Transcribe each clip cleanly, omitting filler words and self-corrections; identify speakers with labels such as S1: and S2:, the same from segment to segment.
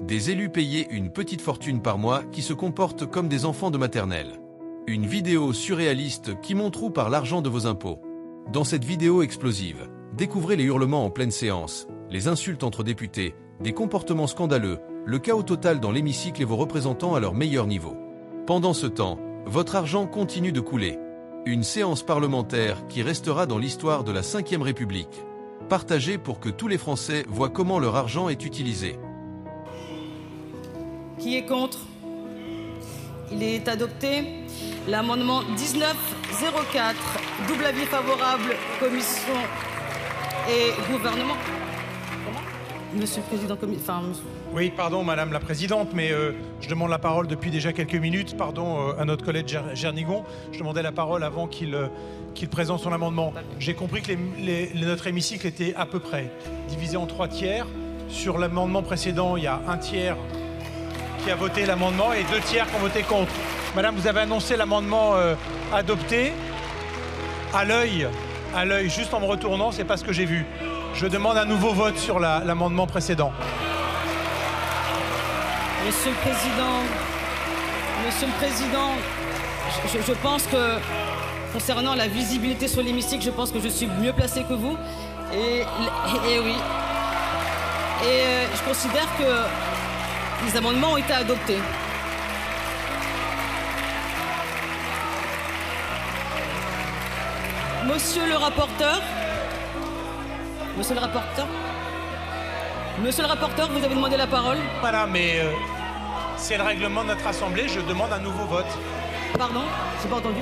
S1: Des élus payés une petite fortune par mois qui se comportent comme des enfants de maternelle. Une vidéo surréaliste qui montre où part l'argent de vos impôts. Dans cette vidéo explosive, découvrez les hurlements en pleine séance, les insultes entre députés, des comportements scandaleux, le chaos total dans l'hémicycle et vos représentants à leur meilleur niveau. Pendant ce temps, votre argent continue de couler. Une séance parlementaire qui restera dans l'histoire de la Ve République. Partagée pour que tous les Français voient comment leur argent est utilisé.
S2: Qui est contre? Il est adopté. L'amendement 1904, double avis favorable, commission et gouvernement. Comment? Monsieur le Président,
S3: Oui, pardon, Madame la Présidente, mais je demande la parole depuis déjà quelques minutes. Pardon à notre collègue Jernigon. Je demandais la parole avant qu'il présente son amendement. J'ai compris que notre hémicycle était à peu près divisé en 3 tiers. Sur l'amendement précédent, il y a 1 tiers qui a voté l'amendement et 2 tiers qui ont voté contre. Madame, vous avez annoncé l'amendement adopté. À l'œil, juste en me retournant, c'est pas ce que j'ai vu. Je demande un nouveau vote sur l'amendement précédent.
S2: Monsieur le Président, je pense que concernant la visibilité sur l'hémicycle, je pense que je suis mieux placé que vous. Et oui. Et je considère que les amendements ont été adoptés. Monsieur le rapporteur, vous avez demandé la parole.
S3: Voilà, mais c'est le règlement de notre Assemblée, je demande un nouveau vote.
S2: Pardon, j'ai pas entendu.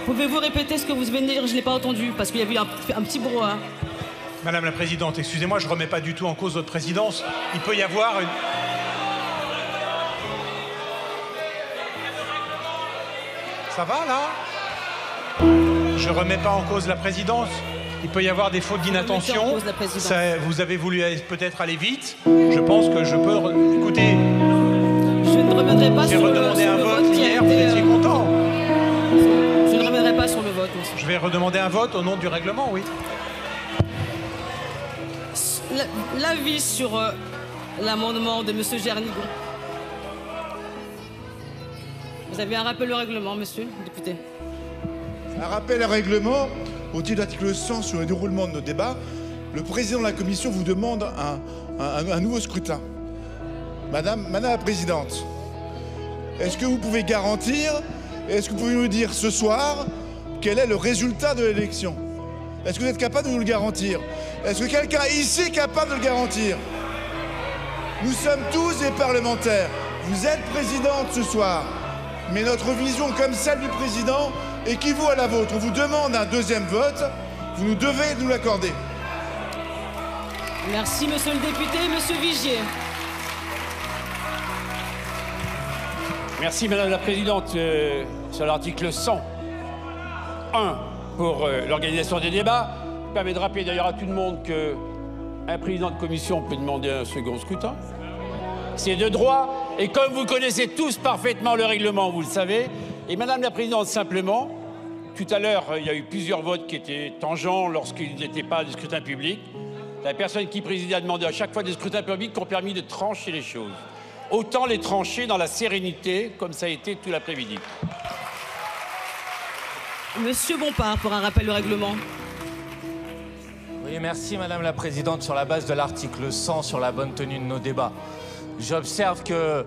S2: Pouvez-vous répéter ce que vous venez de dire? Je n'ai pas entendu, parce qu'il y a eu un petit brouhaha.
S3: Madame la Présidente, excusez-moi, je ne remets pas du tout en cause votre présidence. Il peut y avoir une... Ça va, là? Je ne remets pas en cause la présidence. Il peut y avoir des fautes d'inattention. Vous avez voulu peut-être aller vite. Je pense que je peux... Écoutez...
S2: Je ne reviendrai pas sur le vote.
S3: J'ai redemandé un vote hier, vous étiez content.
S2: Je ne reviendrai pas sur le vote, monsieur.
S3: Je vais redemander un vote au nom du règlement, oui.
S2: L'avis sur l'amendement de monsieur Jernigon. Vous avez un rappel au règlement, monsieur le député.
S4: Un rappel au règlement, au titre de l'article 100 sur le déroulement de nos débats, le président de la commission vous demande un nouveau scrutin. Madame la Présidente, est-ce que vous pouvez garantir, est-ce que vous pouvez nous dire ce soir quel est le résultat de l'élection? Est-ce que vous êtes capable de nous le garantir? Est-ce que quelqu'un ici est capable de le garantir? Nous sommes tous des parlementaires. Vous êtes présidente ce soir. Mais notre vision, comme celle du président, équivaut à la vôtre. On vous demande un deuxième vote. Vous nous devez nous l'accorder.
S2: Merci, monsieur le député. Monsieur Vigier.
S5: Merci, Madame la Présidente. Sur l'article 100, 1 pour l'organisation des débats, permet de rappeler d'ailleurs à tout le monde qu'un président de commission peut demander un second scrutin. C'est de droit, et comme vous connaissez tous parfaitement le règlement, vous le savez. Et Madame la Présidente, simplement, tout à l'heure, il y a eu plusieurs votes qui étaient tangents lorsqu'il n'était pas de scrutin public. La personne qui présidait a demandé à chaque fois des scrutins publics qui ont permis de trancher les choses. Autant les trancher dans la sérénité, comme ça a été tout l'après-midi.
S2: Monsieur Bompard, pour un rappel au règlement.
S6: Oui, merci Madame la Présidente. Sur la base de l'article 100 sur la bonne tenue de nos débats, j'observe qu'il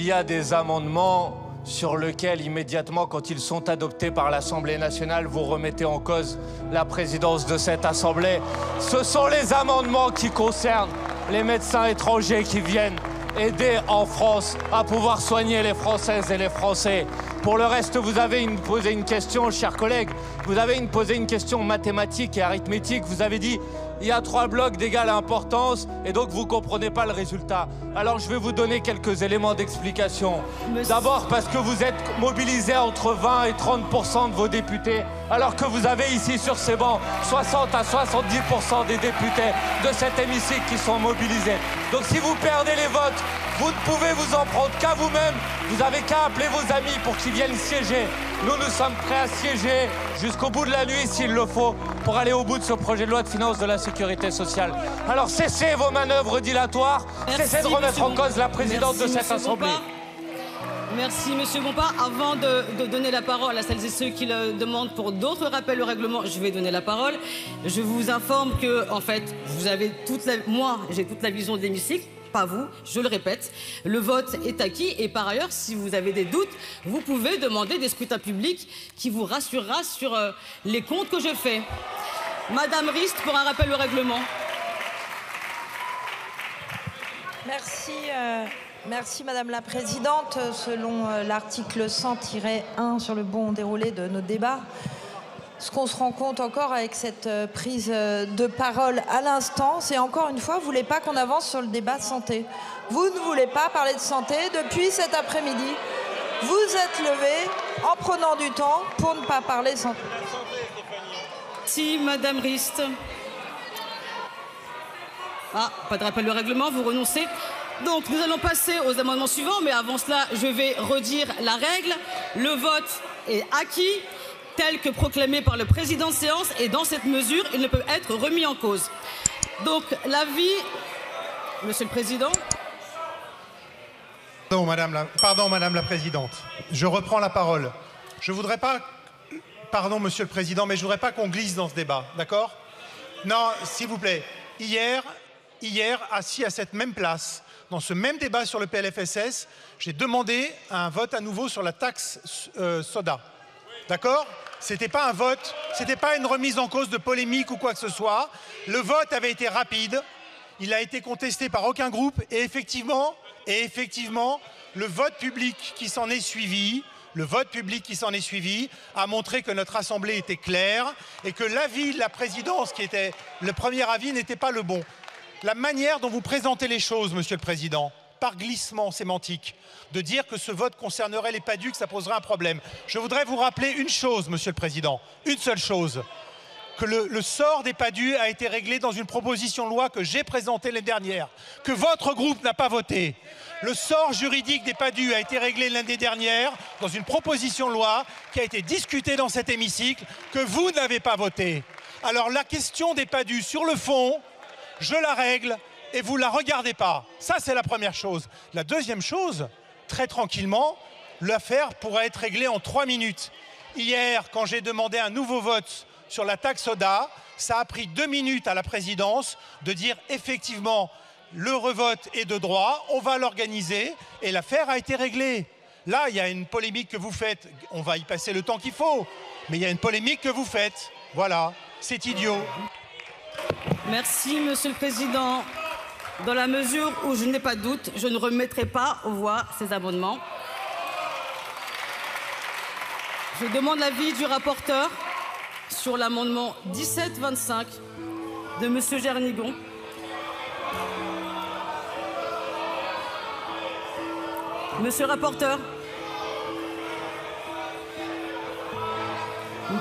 S6: y a des amendements sur lesquels, immédiatement, quand ils sont adoptés par l'Assemblée nationale, vous remettez en cause la présidence de cette Assemblée. Ce sont les amendements qui concernent les médecins étrangers qui viennent aider en France à pouvoir soigner les Françaises et les Français. Pour le reste, vous avez posé une question, chers collègues, vous avez posé une question mathématique et arithmétique. Vous avez dit il y a 3 blocs d'égale importance et donc vous ne comprenez pas le résultat. Alors je vais vous donner quelques éléments d'explication. D'abord parce que vous êtes mobilisés entre 20 et 30% de vos députés, alors que vous avez ici sur ces bancs 60 à 70% des députés de cet hémicycle qui sont mobilisés. Donc si vous perdez les votes, vous ne pouvez vous en prendre qu'à vous-même. Vous avez qu'à appeler vos amis pour qu'ils viennent siéger nous sommes prêts à siéger jusqu'au bout de la nuit s'il le faut pour aller au bout de ce projet de loi de finances de la sécurité sociale. Alors cessez vos manœuvres dilatoires, cessez de remettre en cause la présidente de cette Assemblée.
S2: Merci, Monsieur Bompard. Avant de donner la parole à celles et ceux qui le demandent pour d'autres rappels au règlement, je vais donner la parole. Je vous informe que, en fait, vous avez moi, j'ai toute la vision de l'hémicycle. Pas vous, je le répète, le vote est acquis et par ailleurs, si vous avez des doutes, vous pouvez demander des scrutins publics qui vous rassurera sur les comptes que je fais. Madame Rist, pour un rappel au règlement.
S7: Merci, merci Madame la Présidente. Selon l'article 100-1 sur le bon déroulé de nos débats, ce qu'on se rend compte encore avec cette prise de parole à l'instant, c'est encore une fois, vous ne voulez pas qu'on avance sur le débat de santé. Vous ne voulez pas parler de santé depuis cet après-midi. Vous êtes levé en prenant du temps pour ne pas parler de santé.
S2: Si, Madame Rist. Ah, pas de rappel au règlement, vous renoncez. Donc, nous allons passer aux amendements suivants, mais avant cela, je vais redire la règle. Le vote est acquis, tel que proclamé par le président de séance, et dans cette mesure, il ne peut être remis en cause. Donc, l'avis, Monsieur le Président.
S3: Pardon, Madame la Présidente. Je reprends la parole. Je voudrais pas... Pardon, Monsieur le Président, mais je voudrais pas qu'on glisse dans ce débat, d'accord? Non, s'il vous plaît. Hier, assis à cette même place, dans ce même débat sur le PLFSS, j'ai demandé un vote à nouveau sur la taxe soda. D'accord? C'était pas un vote, c'était pas une remise en cause de polémique ou quoi que ce soit. Le vote avait été rapide, il a été contesté par aucun groupe et effectivement, le vote public qui s'en est suivi, a montré que notre Assemblée était claire et que l'avis de la présidence, qui était le premier avis, n'était pas le bon. La manière dont vous présentez les choses, Monsieur le Président, par glissement sémantique, de dire que ce vote concernerait les PADU, que ça poserait un problème. Je voudrais vous rappeler une chose, Monsieur le Président, une seule chose, que le sort des PADU a été réglé dans une proposition de loi que j'ai présentée l'année dernière, que votre groupe n'a pas voté. Le sort juridique des PADU a été réglé l'année dernière dans une proposition de loi qui a été discutée dans cet hémicycle, que vous n'avez pas voté. Alors la question des PADU sur le fond, je la règle et vous ne la regardez pas. Ça, c'est la première chose. La deuxième chose, très tranquillement, l'affaire pourrait être réglée en 3 minutes. Hier, quand j'ai demandé un nouveau vote sur la taxe soda, ça a pris 2 minutes à la présidence de dire effectivement le revote est de droit, on va l'organiser et l'affaire a été réglée. Là, il y a une polémique que vous faites, on va y passer le temps qu'il faut, mais il y a une polémique que vous faites. Voilà, c'est idiot.
S2: Merci, Monsieur le Président. Dans la mesure où je n'ai pas de doute, je ne remettrai pas aux voix ces amendements. Je demande l'avis du rapporteur sur l'amendement 1725 de Monsieur Jernigon. Monsieur le rapporteur.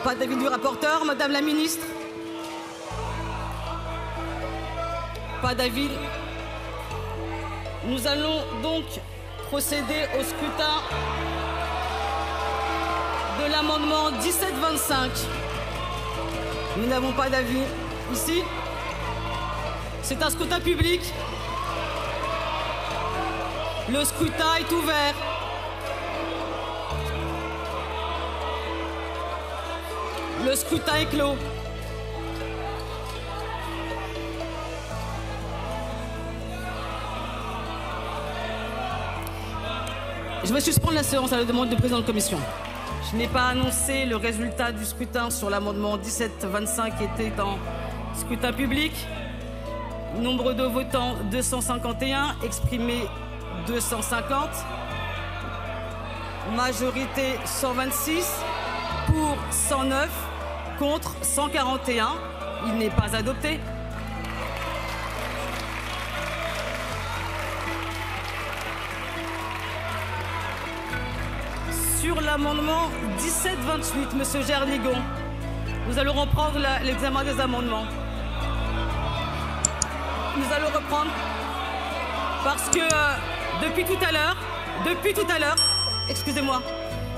S2: Pas d'avis du rapporteur, Madame la Ministre. Pas d'avis. Nous allons donc procéder au scrutin de l'amendement 1725. Nous n'avons pas d'avis ici. C'est un scrutin public. Le scrutin est ouvert. Le scrutin est clos. Je vais suspendre la séance à la demande du président de commission. Je n'ai pas annoncé le résultat du scrutin sur l'amendement 1725 qui était en scrutin public. Nombre de votants 251, exprimé 250. Majorité 126, pour 109, contre 141. Il n'est pas adopté. Sur l'amendement 1728, Monsieur Jernigon, nous allons reprendre l'examen des amendements. Nous allons reprendre parce que depuis tout à l'heure, excusez-moi,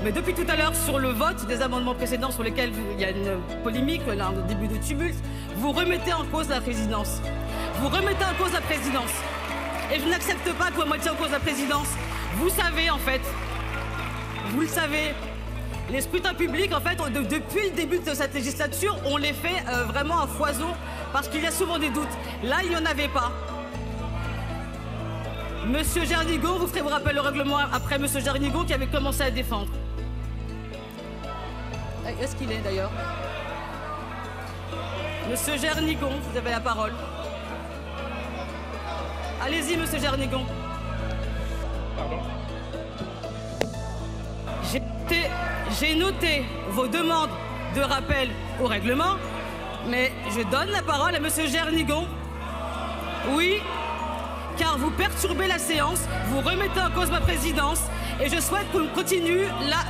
S2: Mais depuis tout à l'heure, sur le vote des amendements précédents sur lesquels il y a une polémique, un début de tumulte, vous remettez en cause la présidence. Vous remettez en cause la présidence. Et je n'accepte pas que vous remettiez en cause la présidence. Vous savez, en fait, vous le savez, les scrutins publics, en fait, depuis le début de cette législature, on les fait vraiment à foison parce qu'il y a souvent des doutes. Là, il n'y en avait pas. Monsieur Jernigon, vous ferez vous rappeler le règlement après Monsieur Jernigon qui avait commencé à défendre. Est-ce qu'il est d'ailleurs? Monsieur Jernigon, vous avez la parole. Allez-y, Monsieur Jernigon.
S8: Pardon.
S2: J'ai noté vos demandes de rappel au règlement, mais je donne la parole à Monsieur Jernigon. Oui, car vous perturbez la séance, vous remettez en cause ma présidence, et je souhaite qu'on continue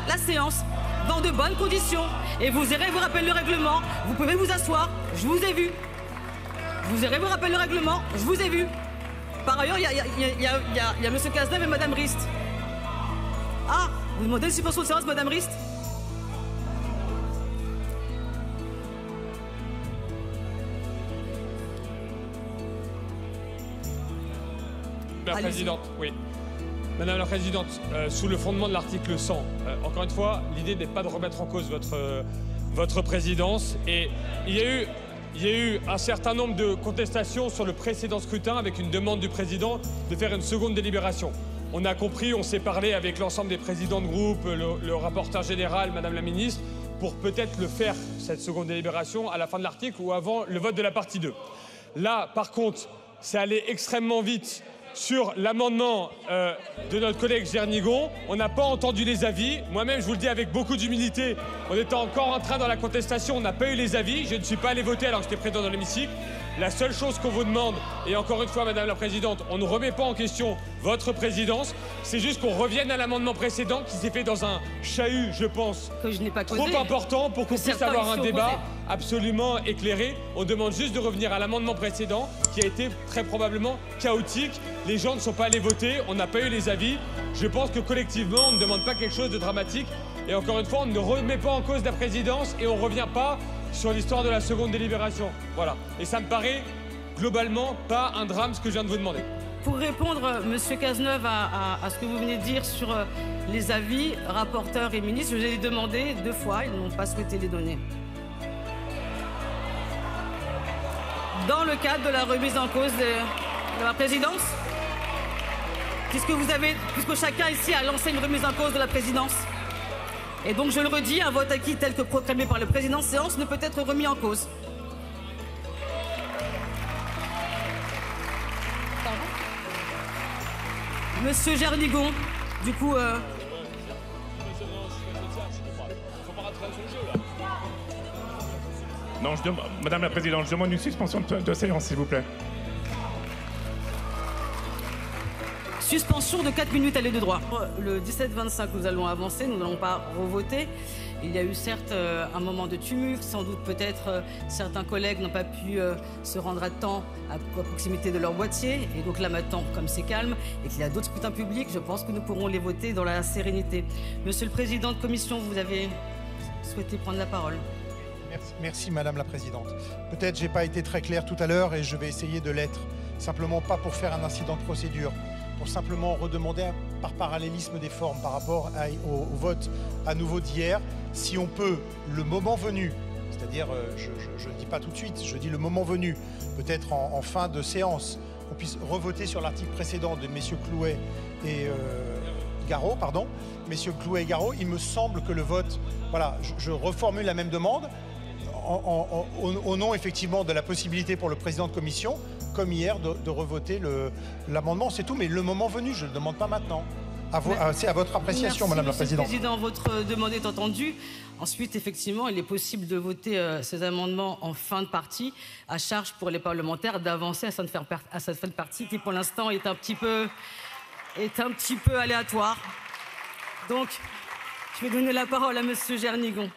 S2: la séance dans de bonnes conditions. Et vous irez vous rappeler le règlement, vous pouvez vous asseoir, je vous ai vu. Vous irez vous rappeler le règlement, je vous ai vu. Par ailleurs, il y a M. Cazeneuve et Mme Rist. Ah, vous demandez une suspension de séance, Mme Rist?
S8: Madame la Présidente, oui. Madame la Présidente, sous le fondement de l'article 100, encore une fois, l'idée n'est pas de remettre en cause votre présidence. Et il y a eu un certain nombre de contestations sur le précédent scrutin avec une demande du président de faire une seconde délibération. On a compris, on s'est parlé avec l'ensemble des présidents de groupe, le rapporteur général, Madame la Ministre, pour peut-être le faire, cette seconde délibération, à la fin de l'article ou avant le vote de la partie 2. Là, par contre, c'est allé extrêmement vite sur l'amendement de notre collègue Jernigon. On n'a pas entendu les avis. Moi-même, je vous le dis avec beaucoup d'humilité, on était encore en train dans la contestation, on n'a pas eu les avis. Je ne suis pas allé voter alors que j'étais présent dans l'hémicycle. La seule chose qu'on vous demande, et encore une fois, Madame la Présidente, on ne remet pas en question votre présidence, c'est juste qu'on revienne à l'amendement précédent qui s'est fait dans un chahut, je pense, trop important pour qu'on puisse avoir un débat absolument éclairé. On demande juste de revenir à l'amendement précédent qui a été très probablement chaotique. Les gens ne sont pas allés voter, on n'a pas eu les avis. Je pense que collectivement, on ne demande pas quelque chose de dramatique. Et encore une fois, on ne remet pas en cause la présidence et on ne revient pas sur l'histoire de la seconde délibération. Voilà. Et ça me paraît globalement pas un drame ce que je viens de vous demander.
S2: Pour répondre, Monsieur Cazeneuve, à ce que vous venez de dire sur les avis, rapporteurs et ministres, je les ai demandés 2 fois, ils n'ont pas souhaité les donner. Dans le cadre de la remise en cause de la présidence, puisque chacun ici a lancé une remise en cause de la présidence. Et donc je le redis, un vote acquis tel que proclamé par le président de séance ne peut être remis en cause. Monsieur Jernigon, du coup...
S9: Non, Madame la Présidente, je demande une suspension de séance, s'il vous plaît.
S2: Suspension de 4 minutes, allée de droit. Le 17-25, nous allons avancer, nous n'allons pas revoter. Il y a eu certes un moment de tumulte, sans doute peut-être certains collègues n'ont pas pu se rendre à temps à proximité de leur boîtier. Et donc là maintenant, comme c'est calme et qu'il y a d'autres scrutins publics, je pense que nous pourrons les voter dans la sérénité. Monsieur le Président de Commission, vous avez souhaité prendre la parole.
S3: Merci Madame la Présidente. Peut-être j'ai pas été très clair tout à l'heure et je vais essayer de l'être. Simplement pas pour faire un incident de procédure, pour simplement redemander par parallélisme des formes par rapport au vote à nouveau d'hier, si on peut, le moment venu, c'est-à-dire, je ne dis pas tout de suite, je dis le moment venu, peut-être en fin de séance, qu'on puisse revoter sur l'article précédent de messieurs Clouet et Garot, pardon, messieurs Clouet et Garot. Il me semble que le vote, voilà, je reformule la même demande, au nom effectivement de la possibilité pour le président de commission, comme hier, de revoter l'amendement, c'est tout, mais le moment venu, je ne le demande pas maintenant. C'est à votre appréciation, Madame la Présidente.
S2: Monsieur le Président, votre demande est entendue. Ensuite, effectivement, il est possible de voter ces amendements en fin de partie, à charge pour les parlementaires d'avancer à cette fin de partie qui, pour l'instant, est un petit peu aléatoire. Donc, je vais donner la parole à Monsieur Jernigon.